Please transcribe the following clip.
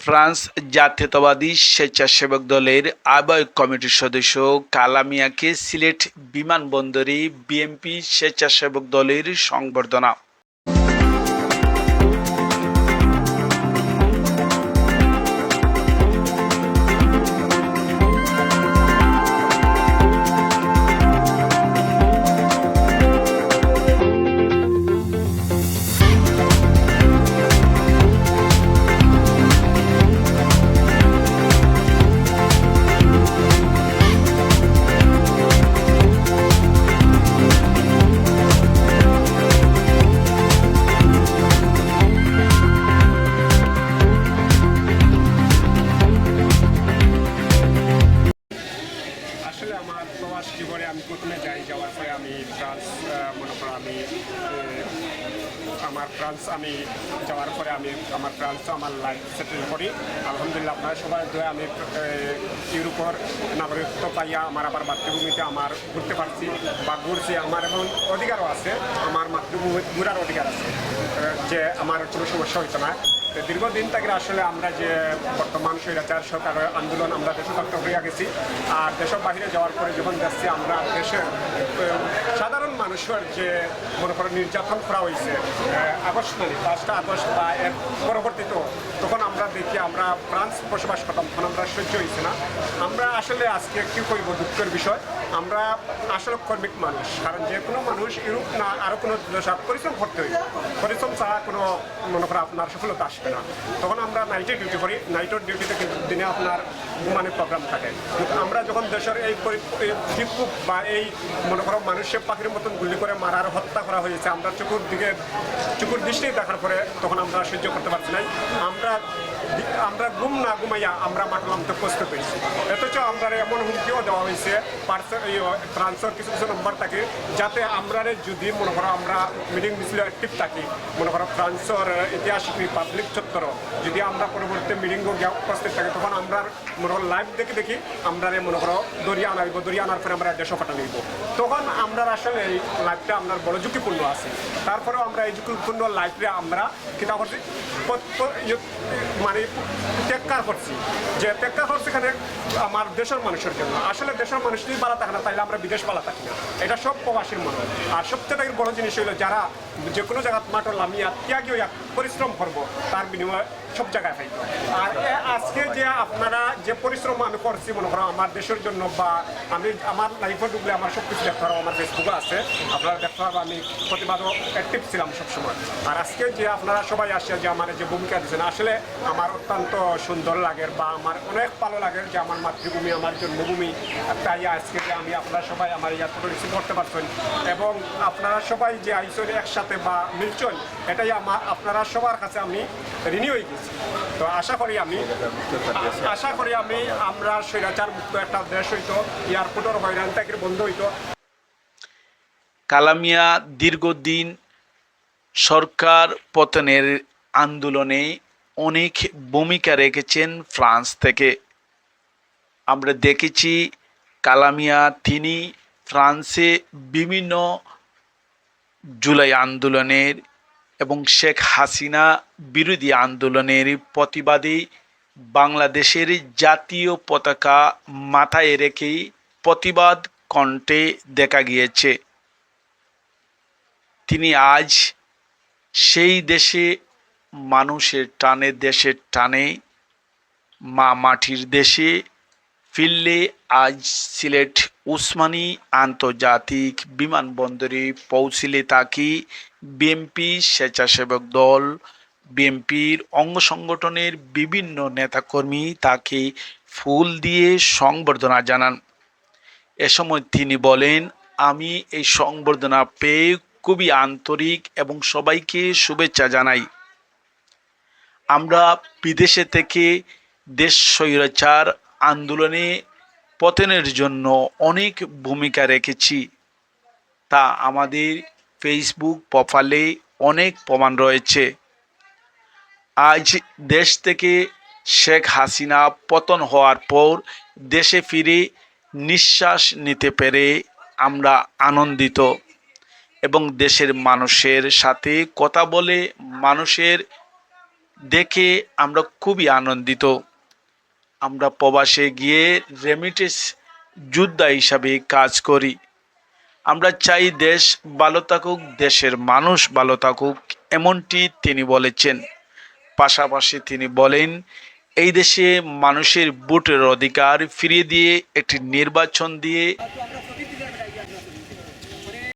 France জাতীয়তাবাদী স্বেচ্ছাসেবক দলের আহ্বায়ক কমিটির সদস্য কালা মিয়াকে সিলেট বিমানবন্দরে বিএনপি স্বেচ্ছাসেবক দলের সংবর্ধনা। আসলে আমার প্রবাস জীবনে আমি প্রথমে যাওয়ার পরে আমি ফ্রান্স মনে করো আমি যাওয়ার পরে আমার ফ্রান্সে আমার লাইফ সেটেল করি। আলহামদুলিল্লাহ আপনারা সবাই দয়ে আমি ইউরোপের নাগরিকত্ব পাইয়া আমার আবার মাতৃভূমিতে আমার ঘুরতে পারছি বা ঘুরছি। আমার এমন অধিকারও আছে, আমার মাতৃভূমি ঘুরার অধিকার আছে, যে আমার কোনো সমস্যা হইতো না। দীর্ঘদিন থেকে আসলে আমরা যে বর্তমান স্বৈরাচার সরকারের আন্দোলন আমরা দেশত্যাগ হয়ে গেছি, আর দেশের বাহিরে যাওয়ার পরে যখন যাচ্ছি আমরা দেশের সাধারণ মানুষের যে মনে করেন নির্যাতন করা হয়েছে 5টা আগস্ট বা এর পরবর্তীতেও, তখন আমরা দেখি আমরা ফ্রান্স বসবাস করতাম, তখন আমরা সহ্য হয়েছে না। আমরা আসলে আজকে কী করব, দুঃখের বিষয়, আমরা আসলে কর্মিক মানুষ। কারণ যে কোনো মানুষ ইউরোপ না আরও কোনো দেশ পরিশ্রম করতে হইবে, পরিশ্রম ছাড়া কোনো মনে করেন আপনার সফলতা আসবে না। তখন আমরা নাইটে ডিউটি করি, নাইটের ডিউটিতে কিন্তু দিনে আপনার ঘুমানোর প্রোগ্রাম থাকে। কিন্তু আমরা যখন দেশের এই বিক্ষোভ বা এই মনে করো মানুষের পাখির মতন গুলি করে মারার হত্যা করা হয়েছে, আমরা চুকুর দৃষ্টি দেখার পরে তখন আমরা সহ্য করতে পারছি না। আমরা ঘুম না ঘুমাইয়া আমরা মাঠে নামতে প্রস্তুত হয়েছি। অথচ আমরা এমন হুমকিও দেওয়া হয়েছে ফ্রান্সের কিছু নম্বর থাকে, যাতে আমরা যদি মনে করো আমরা মিটিং মিছিল অ্যাক্টিভ থাকি, মনে করো ফ্রান্সের ঐতিহাসিক রিপাবলিক চত্বর যদি আমরা পরবর্তী মিটিংও উপস্থিত থাকি, তখন আমরা মনে করো লাইভ দেখি আমরা মনে করো দরিয়া আনার পরে আমরা দেশ পাঠা নিব। তখন আমরা আসলে এই লাইফটা আপনার বড় ঝুঁকিপূর্ণ আছে। তারপরেও আমরা এই ঝুঁকিপূর্ণ লাইফে আমরা কিনা করছি মানে ত্যাগ করছি, যে ত্যাগ করছি এখানে আমার দেশের মানুষের জন্য। আসলে দেশের মানুষ যদি ভালো থাকে না, তাইলে আমরা বিদেশ ভালো থাকি না, এটা সব প্রবাসীর মনে। আর সবচেয়ে বড় জিনিস হইলো যারা যে কোনো জায়গায় মাঠে লামিয়া ত্যাগী হইয়া পরিশ্রম করবো, তার বিনিময়ে সব জায়গায় পাইব। আর আজকে যে আপনারা যে পরিশ্রম আমি করছি মনে করো আমার দেশের জন্য, বা আমি আমার লাইফে ঢুকলে আমার সব কিছু দেখতে পারবো, আমার ফেসবুকে আছে, আপনারা দেখতে পারবো আমি প্রতিবাদও অ্যাক্টিভ ছিলাম সবসময়। আর আজকে যে আপনারা সবাই আসে যে আমার যে ভূমিকা দিচ্ছেন, আসলে আমার অত্যন্ত সুন্দর লাগে বা আমার অনেক ভালো লাগে যে আমার মাতৃভূমি, আমার জন্মভূমি। তাই আজকে যে আমি আপনারা সবাই আমার ইয়াত্রা রিসিভ করতে পারছেন এবং আপনারা সবাই যে আইসন একসাথে বা মিলছেন, এটাই আপনারা সবার কাছে আমি ঋণী হয়ে গেছি। তো আশা করি আমি আমরা স্বৈরাচার মুক্ত একটা দেশ হইতো, এয়ারপোর্টের হয়রান থেকে বন্ধ হইতো। কালা মিয়া দীর্ঘদিন সরকার পতনের আন্দোলনে অনেক ভূমিকা রেখেছেন ফ্রান্স থেকে। আমরা দেখেছি কালা মিয়া তিনি ফ্রান্সে বিভিন্ন জুলাই আন্দোলনের এবং শেখ হাসিনা বিরোধী আন্দোলনের প্রতিবাদে বাংলাদেশের জাতীয় পতাকা মাথায় রেখেই প্রতিবাদ কণ্ঠে দেখা গিয়েছে। তিনি আজ সেই দেশে মানুষের টানে, দেশের টানে, মা মাটির দেশে ফিরলে আজ সিলেট উসমানী আন্তর্জাতিক বিমানবন্দরে পৌঁছলে তাকে বিএনপি স্বেচ্ছাসেবক দল, বিএনপির অঙ্গ সংগঠনের বিভিন্ন নেতাকর্মী তাকে ফুল দিয়ে সংবর্ধনা জানান। এ সময় তিনি বলেন, আমি এই সংবর্ধনা পেয়ে খুবই আন্তরিক এবং সবাইকে শুভেচ্ছা জানাই। আমরা বিদেশে থেকে দেশ স্বৈরাচার আন্দোলনে পতনের জন্য অনেক ভূমিকা রেখেছি, তা আমাদের ফেসবুক প্রোফাইলে অনেক প্রমাণ রয়েছে। আজ দেশ থেকে শেখ হাসিনা পতন হওয়ার পর দেশে ফিরে নিঃশ্বাস নিতে পেরে আমরা আনন্দিত এবং দেশের মানুষের সাথে কথা বলে মানুষের দেখে আমরা খুবই আনন্দিত। আমরা প্রবাসে গিয়ে রেমিটেন্স যোদ্ধা হিসাবে কাজ করি। আমরা চাই দেশ ভালো থাকুক, দেশের মানুষ ভালো থাকুক, এমনটি তিনি বলেছেন। পাশাপাশি তিনি বলেন, এই দেশে মানুষের ভোটের অধিকার ফিরিয়ে দিয়ে একটি নির্বাচন দিয়ে